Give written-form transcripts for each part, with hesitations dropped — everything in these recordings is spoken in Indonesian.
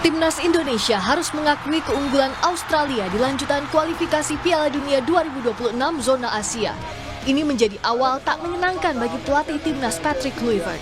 Timnas Indonesia harus mengakui keunggulan Australia di lanjutan kualifikasi Piala Dunia 2026 zona Asia. Ini menjadi awal tak menyenangkan bagi pelatih Timnas Patrick Kluivert.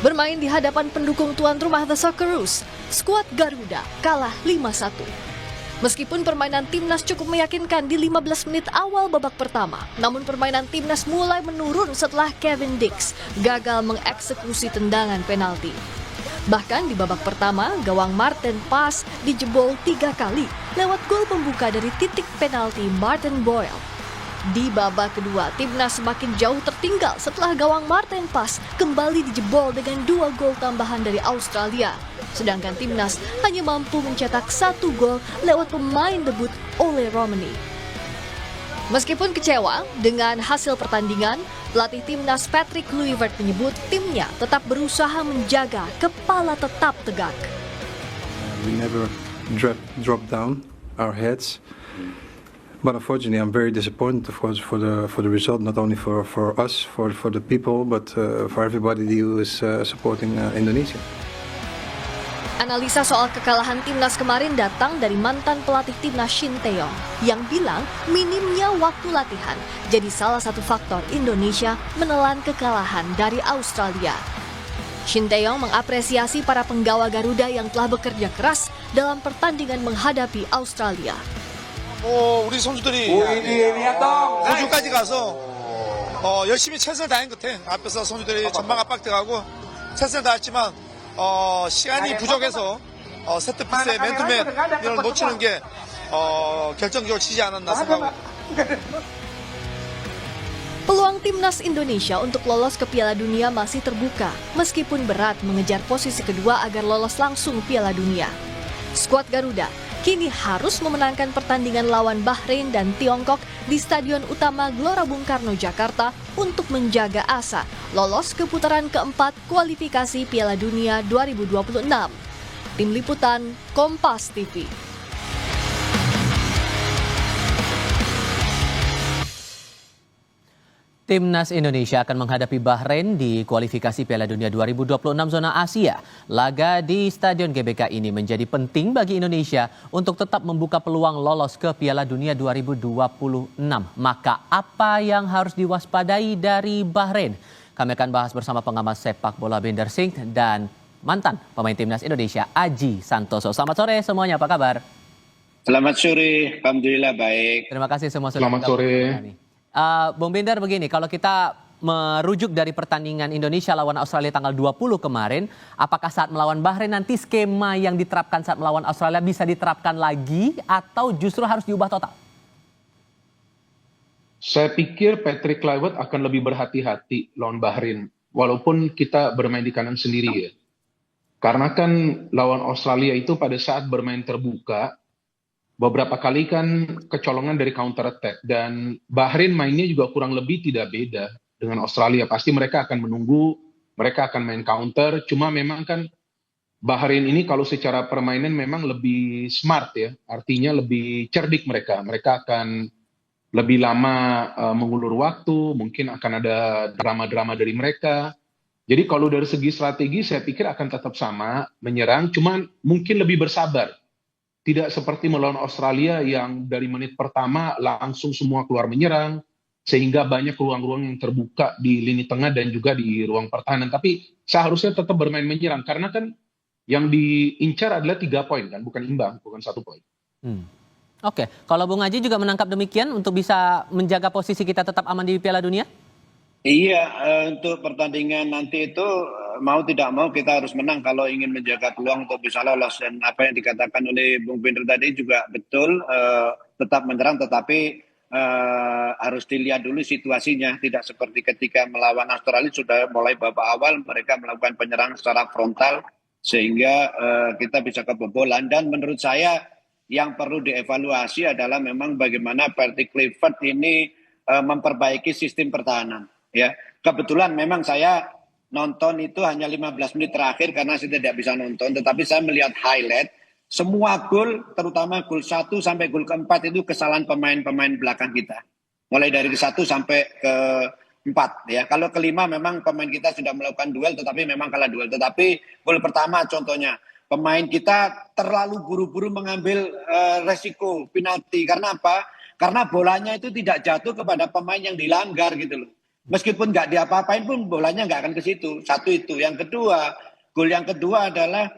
Bermain di hadapan pendukung tuan rumah The Socceroos, skuad Garuda kalah 5-1. Meskipun permainan Timnas cukup meyakinkan di 15 menit awal babak pertama, namun permainan Timnas mulai menurun setelah Kevin Dix gagal mengeksekusi tendangan penalti. Bahkan di babak pertama, gawang Maarten Paes dijebol 3 kali lewat gol pembuka dari titik penalti Martin Boyle. Di babak kedua, Timnas semakin jauh tertinggal setelah gawang Maarten Paes kembali dijebol dengan 2 gol tambahan dari Australia. Sedangkan Timnas hanya mampu mencetak 1 gol lewat pemain debut Ole Romani. Meskipun kecewa dengan hasil pertandingan, pelatih Timnas Patrick Kluivert menyebut timnya tetap berusaha menjaga kepala tetap tegak. We never drop down our heads. But unfortunately, I'm very disappointed, of course, for the result. Not only for us, for the people, but for everybody who is supporting Indonesia. Analisa soal kekalahan Timnas kemarin datang dari mantan pelatih Timnas Shin Tae-yong yang bilang minimnya waktu latihan jadi salah satu faktor Indonesia menelan kekalahan dari Australia. Shin Tae-yong mengapresiasi para penggawa Garuda yang telah bekerja keras dalam pertandingan menghadapi Australia. 우리 선수들이 호주까지 가서 열심히 최선을 다한 것 같아. 앞에서 선수들이 전방 압박들하고 최선을 다했지만 시간이 부족해서 세트피스의 맨투맨 이걸 놓치는 게 결정적으로 지지 않았나 생각하고. Peluang Timnas Indonesia untuk lolos ke Piala Dunia masih terbuka, meskipun berat mengejar posisi kedua agar lolos langsung Piala Dunia. Skuad Garuda kini harus memenangkan pertandingan lawan Bahrain dan Tiongkok di Stadion Utama Gelora Bung Karno, Jakarta untuk menjaga asa lolos ke putaran keempat kualifikasi Piala Dunia 2026. Tim Liputan, Kompas TV. Timnas Indonesia akan menghadapi Bahrain di kualifikasi Piala Dunia 2026 zona Asia. Laga di Stadion GBK ini menjadi penting bagi Indonesia untuk tetap membuka peluang lolos ke Piala Dunia 2026. Maka apa yang harus diwaspadai dari Bahrain? Kami akan bahas bersama pengamat sepak bola Binder Singh dan mantan pemain Timnas Indonesia Aji Santoso. Selamat sore semuanya, apa kabar? Selamat sore, alhamdulillah baik. Terima kasih semua sudah Selamat sore. Bung Binder, begini, kalau kita merujuk dari pertandingan Indonesia lawan Australia tanggal 20 kemarin, apakah saat melawan Bahrain nanti skema yang diterapkan saat melawan Australia bisa diterapkan lagi atau justru harus diubah total? Saya pikir Patrick Kluivert akan lebih berhati-hati lawan Bahrain, walaupun kita bermain di kandang sendiri ya. Karena kan lawan Australia itu pada saat bermain terbuka, beberapa kali kan kecolongan dari counter attack, dan Bahrain mainnya juga kurang lebih tidak beda dengan Australia. Pasti mereka akan menunggu, mereka akan main counter, cuma memang kan Bahrain ini kalau secara permainan memang lebih smart ya, artinya lebih cerdik mereka. Mereka akan lebih lama mengulur waktu, mungkin akan ada drama-drama dari mereka. Jadi kalau dari segi strategi saya pikir akan tetap sama, menyerang, cuma mungkin lebih bersabar. Tidak seperti melawan Australia yang dari menit pertama langsung semua keluar menyerang, sehingga banyak ruang-ruang yang terbuka di lini tengah dan juga di ruang pertahanan. Tapi seharusnya tetap bermain menyerang, karena kan yang diincar adalah 3 poin kan, bukan imbang, bukan 1 poin. Oke, kalau Bung Aji juga menangkap demikian untuk bisa menjaga posisi kita tetap aman di Piala Dunia? Iya, untuk pertandingan nanti itu mau tidak mau kita harus menang kalau ingin menjaga peluang untuk bisa lolos. Dan apa yang dikatakan oleh Bung Binder tadi juga betul, tetap menyerang tetapi harus dilihat dulu situasinya. Tidak seperti ketika melawan Australia sudah mulai babak awal mereka melakukan penyerang secara frontal sehingga kita bisa kebobolan. Dan menurut saya yang perlu dievaluasi adalah memang bagaimana Patrick Kluivert ini memperbaiki sistem pertahanan. Ya, kebetulan memang saya nonton itu hanya 15 menit terakhir karena saya tidak bisa nonton, tetapi saya melihat highlight semua gol, terutama gol 1 sampai gol ke-4 itu kesalahan pemain-pemain belakang kita. Mulai dari ke 1 sampai ke 4 ya. Kalau ke-5 memang pemain kita sudah melakukan duel tetapi memang kalah duel. Tetapi gol pertama contohnya pemain kita terlalu buru-buru mengambil resiko penalti. Karena apa? Karena bolanya itu tidak jatuh kepada pemain yang dilanggar gitu loh. Meskipun nggak diapa-apain pun bolanya nggak akan ke situ. Satu itu. Yang kedua, gol yang kedua adalah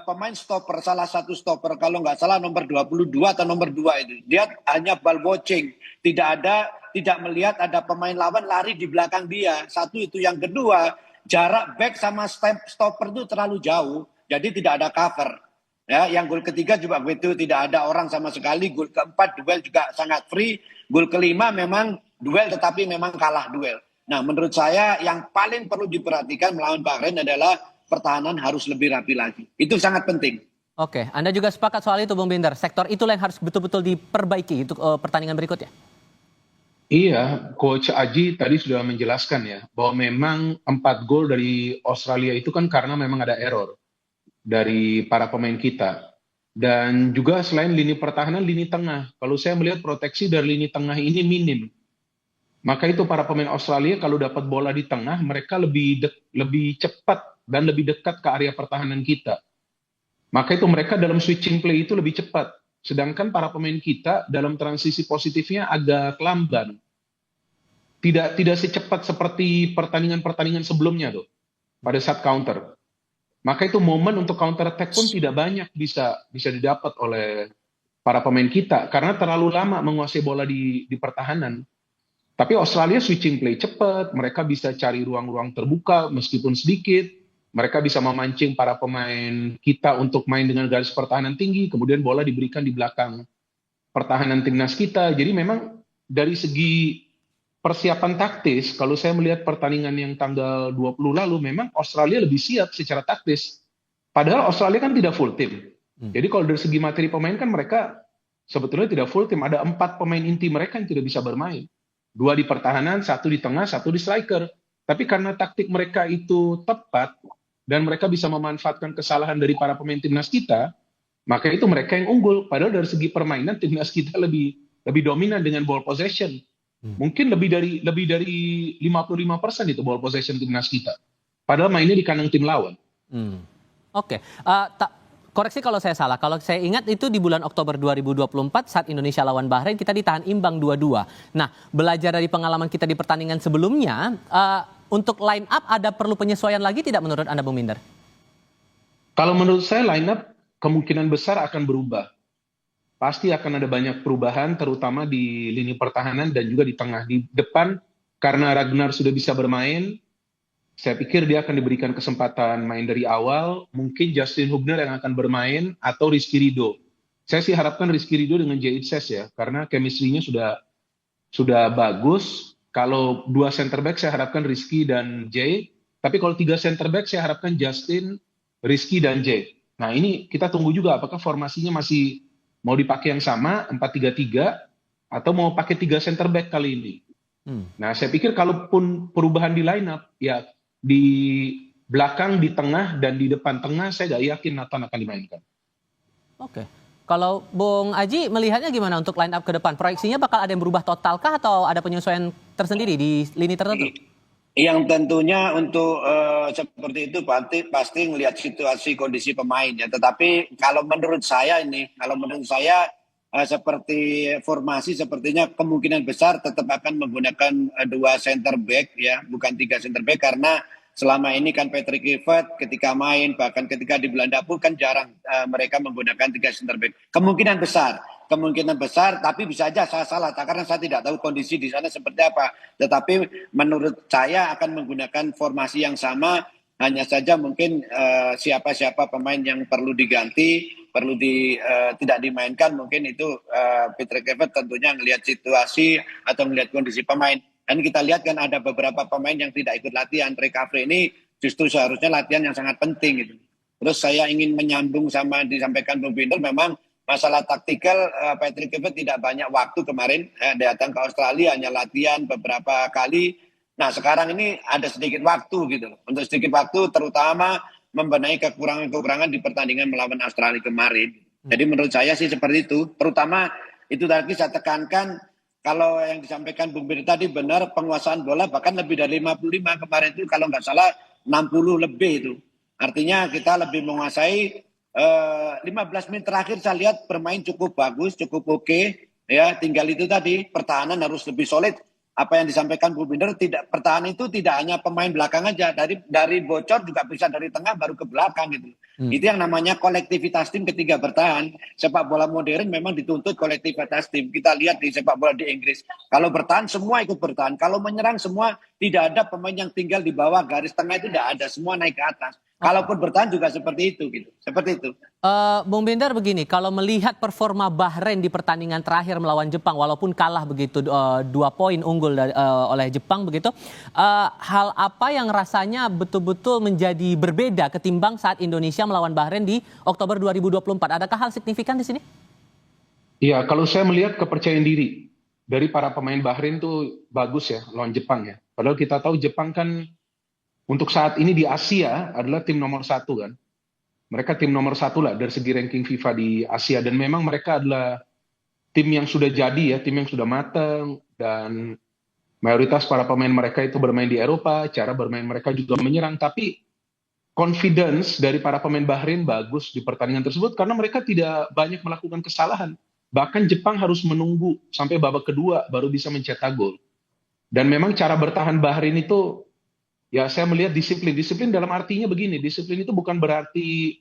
pemain stopper, salah satu stopper, kalau nggak salah nomor 22 atau nomor 2 itu. Dia hanya ball watching. Tidak melihat ada pemain lawan lari di belakang dia. Satu itu. Yang kedua, jarak back sama stopper itu terlalu jauh. Jadi tidak ada cover. Ya, yang gol ketiga juga begitu, tidak ada orang sama sekali. Gol keempat duel juga sangat free. Gol kelima memang duel tetapi memang kalah duel. Nah, menurut saya yang paling perlu diperhatikan melawan Bahrain adalah pertahanan harus lebih rapi lagi. Itu sangat penting. Oke, Anda juga sepakat soal itu, Bung Binder. Sektor itulah yang harus betul-betul diperbaiki untuk pertandingan berikutnya. Iya, Coach Aji tadi sudah menjelaskan ya, bahwa memang 4 gol dari Australia itu kan karena memang ada error dari para pemain kita. Dan juga selain lini pertahanan, lini tengah. Kalau saya melihat proteksi dari lini tengah ini minim. Maka itu para pemain Australia kalau dapat bola di tengah, mereka lebih cepat dan lebih dekat ke area pertahanan kita. Maka itu mereka dalam switching play itu lebih cepat. Sedangkan para pemain kita dalam transisi positifnya agak lamban. Tidak secepat seperti pertandingan-pertandingan sebelumnya tuh, pada saat counter. Maka itu momen untuk counter attack pun tidak banyak bisa didapat oleh para pemain kita karena terlalu lama menguasai bola di pertahanan. Tapi Australia switching play cepat, mereka bisa cari ruang-ruang terbuka meskipun sedikit, mereka bisa memancing para pemain kita untuk main dengan garis pertahanan tinggi, kemudian bola diberikan di belakang pertahanan timnas kita. Jadi memang dari segi persiapan taktis, kalau saya melihat pertandingan yang tanggal 20 lalu, memang Australia lebih siap secara taktis. Padahal Australia kan tidak full tim. Jadi kalau dari segi materi pemain kan mereka sebetulnya tidak full tim. Ada 4 pemain inti mereka yang tidak bisa bermain. 2 di pertahanan, 1 di tengah, 1 di striker. Tapi karena taktik mereka itu tepat, dan mereka bisa memanfaatkan kesalahan dari para pemain timnas kita, maka itu mereka yang unggul. Padahal dari segi permainan timnas kita lebih dominan dengan ball possession. Mungkin lebih dari 55% itu ball possession timnas kita. Padahal mainnya di kandang tim lawan. Oke. Koreksi kalau saya salah. Kalau saya ingat itu di bulan Oktober 2024 saat Indonesia lawan Bahrain kita ditahan imbang 2-2. Nah, belajar dari pengalaman kita di pertandingan sebelumnya, untuk line up ada perlu penyesuaian lagi tidak menurut Anda, Bung Binder? Kalau menurut saya line up kemungkinan besar akan berubah. Pasti akan ada banyak perubahan, terutama di lini pertahanan dan juga di tengah. Di depan, karena Ragnar sudah bisa bermain, saya pikir dia akan diberikan kesempatan main dari awal. Mungkin Justin Hubner yang akan bermain, atau Rizky Ridho. Saya sih harapkan Rizky Ridho dengan Jay Itses ya, karena chemistry-nya sudah bagus. Kalau 2 center back, saya harapkan Rizky dan Jay. Tapi kalau 3 center back, saya harapkan Justin, Rizky, dan Jay. Nah ini kita tunggu juga apakah formasinya masih mau dipakai yang sama, 4-3-3, atau mau pakai 3 center back kali ini. Nah, saya pikir kalaupun perubahan di line up, ya di belakang, di tengah, dan di depan tengah, saya nggak yakin Nathan akan dimainkan. Oke. Kalau Bung Aji melihatnya gimana untuk line up ke depan? Proyeksinya bakal ada yang berubah totalkah atau ada penyesuaian tersendiri di lini tertentu? Yang tentunya untuk seperti itu pasti ngelihat situasi kondisi pemain ya. Tetapi kalau menurut saya seperti formasi sepertinya kemungkinan besar tetap akan menggunakan 2 center back ya, bukan 3 center back, karena selama ini kan Patrick Kluivert ketika main, bahkan ketika di Belanda pun kan jarang mereka menggunakan 3 center back. Kemungkinan besar, tapi bisa aja saya salah, karena saya tidak tahu kondisi di sana seperti apa. Tetapi menurut saya akan menggunakan formasi yang sama, hanya saja mungkin siapa-siapa pemain yang perlu diganti, tidak dimainkan, mungkin itu Patrick Kluivert tentunya melihat situasi atau melihat kondisi pemain. Dan kita lihat kan ada beberapa pemain yang tidak ikut latihan. Recovery ini justru seharusnya latihan yang sangat penting gitu. Terus saya ingin menyambung sama disampaikan Bung Binder, memang masalah taktikal, Patrick Kluivert tidak banyak waktu kemarin datang ke Australia, hanya latihan beberapa kali. Nah sekarang ini ada sedikit waktu gitu, untuk sedikit waktu terutama membenahi kekurangan-kekurangan di pertandingan melawan Australia kemarin. Jadi menurut saya sih seperti itu. Terutama itu tadi saya tekankan, kalau yang disampaikan Bung Bir tadi benar, penguasaan bola bahkan lebih dari 55 kemarin itu, kalau nggak salah 60 lebih itu. Artinya kita lebih menguasai 15 menit terakhir saya lihat bermain cukup bagus, cukup oke. Ya, tinggal itu tadi pertahanan harus lebih solid. Apa yang disampaikan Bu Binder, tidak pertahanan itu tidak hanya pemain belakang aja, dari bocor juga bisa dari tengah baru ke belakang gitu. Itu yang namanya kolektivitas tim ketika bertahan. Sepak bola modern memang dituntut kolektivitas tim. Kita lihat di sepak bola di Inggris, kalau bertahan semua ikut bertahan, kalau menyerang semua, tidak ada pemain yang tinggal di bawah garis tengah, itu tidak ada, semua naik ke atas. Kalaupun bertahan juga seperti itu gitu. Seperti itu. Bung Binder begini, kalau melihat performa Bahrain di pertandingan terakhir melawan Jepang, walaupun kalah begitu 2 poin unggul oleh Jepang begitu, hal apa yang rasanya betul-betul menjadi berbeda ketimbang saat Indonesia melawan Bahrain di Oktober 2024? Adakah hal signifikan di sini? Iya, kalau saya melihat kepercayaan diri dari para pemain Bahrain tuh bagus ya lawan Jepang ya. Padahal kita tahu Jepang kan untuk saat ini di Asia adalah tim nomor 1 kan. Mereka tim nomor 1 lah dari segi ranking FIFA di Asia. Dan memang mereka adalah tim yang sudah jadi ya, tim yang sudah matang. Dan mayoritas para pemain mereka itu bermain di Eropa, cara bermain mereka juga menyerang. Tapi confidence dari para pemain Bahrain bagus di pertandingan tersebut karena mereka tidak banyak melakukan kesalahan. Bahkan Jepang harus menunggu sampai babak kedua baru bisa mencetak gol. Dan memang cara bertahan Bahrain itu, ya saya melihat disiplin. Disiplin dalam artinya begini, disiplin itu bukan berarti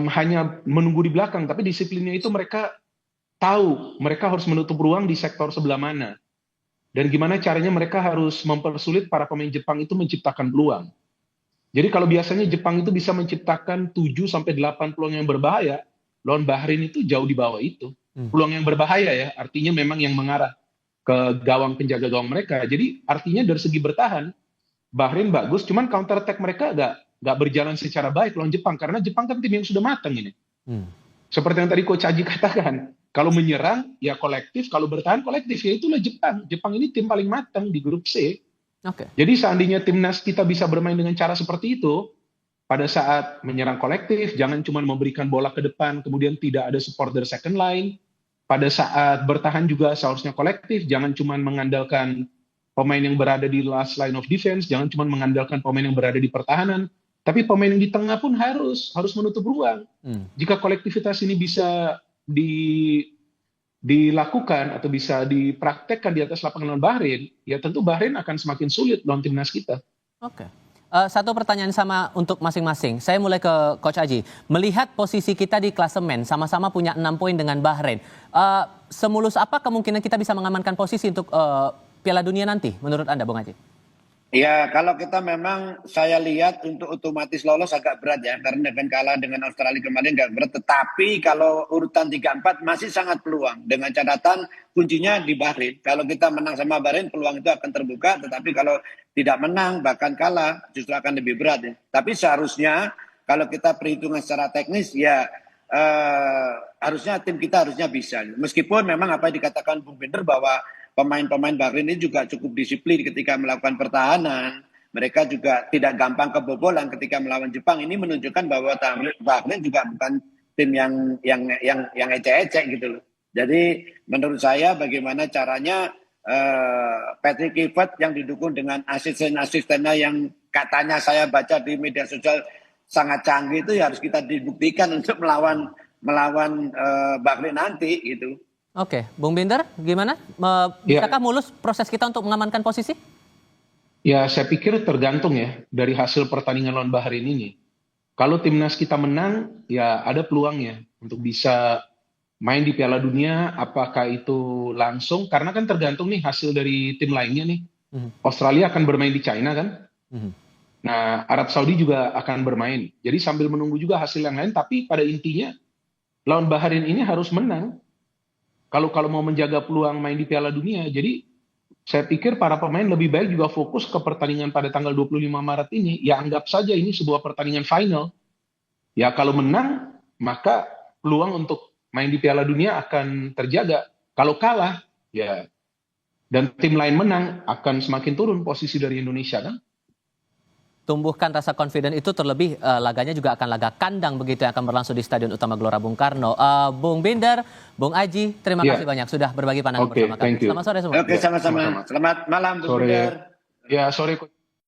hanya menunggu di belakang, tapi disiplinnya itu mereka tahu mereka harus menutup ruang di sektor sebelah mana. Dan gimana caranya mereka harus mempersulit para pemain Jepang itu menciptakan peluang. Jadi kalau biasanya Jepang itu bisa menciptakan 7-8 peluang yang berbahaya, lawan Bahrain itu jauh di bawah itu. Peluang yang berbahaya ya, artinya memang yang mengarah ke gawang penjaga gawang mereka. Jadi artinya dari segi bertahan, Bahrain bagus, cuman counter attack mereka nggak berjalan secara baik lawan Jepang karena Jepang kan tim yang sudah matang ini. Seperti yang tadi Coach Aji katakan, kalau menyerang ya kolektif, kalau bertahan kolektif, ya itulah Jepang. Jepang ini tim paling matang di grup C. Jadi seandainya timnas kita bisa bermain dengan cara seperti itu, pada saat menyerang kolektif, jangan cuma memberikan bola ke depan, kemudian tidak ada support dari second line. Pada saat bertahan juga seharusnya kolektif, jangan cuma mengandalkan pemain yang berada di last line of defense, jangan cuma mengandalkan pemain yang berada di pertahanan, tapi pemain yang di tengah pun harus menutup ruang. Jika kolektivitas ini bisa dilakukan atau bisa dipraktekkan di atas lapangan lawan Bahrain, ya tentu Bahrain akan semakin sulit lawan timnas kita. Satu pertanyaan sama untuk masing-masing. Saya mulai ke Coach Aji. Melihat posisi kita di klasemen, sama-sama punya 6 poin dengan Bahrain. Semulus apa kemungkinan kita bisa mengamankan posisi untuk Piala Dunia nanti, menurut Anda, Bung Aji? Ya, kalau kita memang saya lihat untuk otomatis lolos agak berat ya, karena dengan kalah dengan Australia kemarin agak berat. Tetapi kalau urutan 3-4 masih sangat peluang. Dengan catatan kuncinya di Bahrain. Kalau kita menang sama Bahrain, peluang itu akan terbuka. Tetapi kalau tidak menang, bahkan kalah, justru akan lebih berat ya. Tapi seharusnya kalau kita perhitungan secara teknis, ya harusnya tim kita harusnya bisa. Meskipun memang apa yang dikatakan Bung Binder bahwa pemain-pemain Bahrain ini juga cukup disiplin ketika melakukan pertahanan. Mereka juga tidak gampang kebobolan ketika melawan Jepang. Ini menunjukkan bahwa Bahrain juga bukan tim yang ecek-ecek gitu loh. Jadi menurut saya bagaimana caranya Patrick Kluivert yang didukung dengan asisten-asistennya yang katanya saya baca di media sosial sangat canggih, itu ya harus kita dibuktikan untuk melawan Bahrain nanti gitu. Bung Binder, gimana? Bisakah mulus proses kita untuk mengamankan posisi? Ya, saya pikir tergantung ya dari hasil pertandingan lawan Bahrain ini. Kalau timnas kita menang, ya ada peluangnya untuk bisa main di Piala Dunia. Apakah itu langsung? Karena kan tergantung nih hasil dari tim lainnya nih. Australia akan bermain di China kan? Nah, Arab Saudi juga akan bermain. Jadi sambil menunggu juga hasil yang lain, tapi pada intinya lawan Bahrain ini harus menang. Kalau mau menjaga peluang main di Piala Dunia. Jadi saya pikir para pemain lebih baik juga fokus ke pertandingan pada tanggal 25 Maret ini. Ya anggap saja ini sebuah pertandingan final. Ya kalau menang, maka peluang untuk main di Piala Dunia akan terjaga. Kalau kalah, ya dan tim lain menang, akan semakin turun posisi dari Indonesia kan. Tumbuhkan rasa confident itu, terlebih laganya juga akan laga kandang begitu yang akan berlangsung di Stadion Utama Gelora Bung Karno. Bung Binder, Bung Aji, terima kasih banyak sudah berbagi pandangan bersama kami. Selamat sore semua. Sama-sama. Selamat malam Bung Binder. Ya, sore.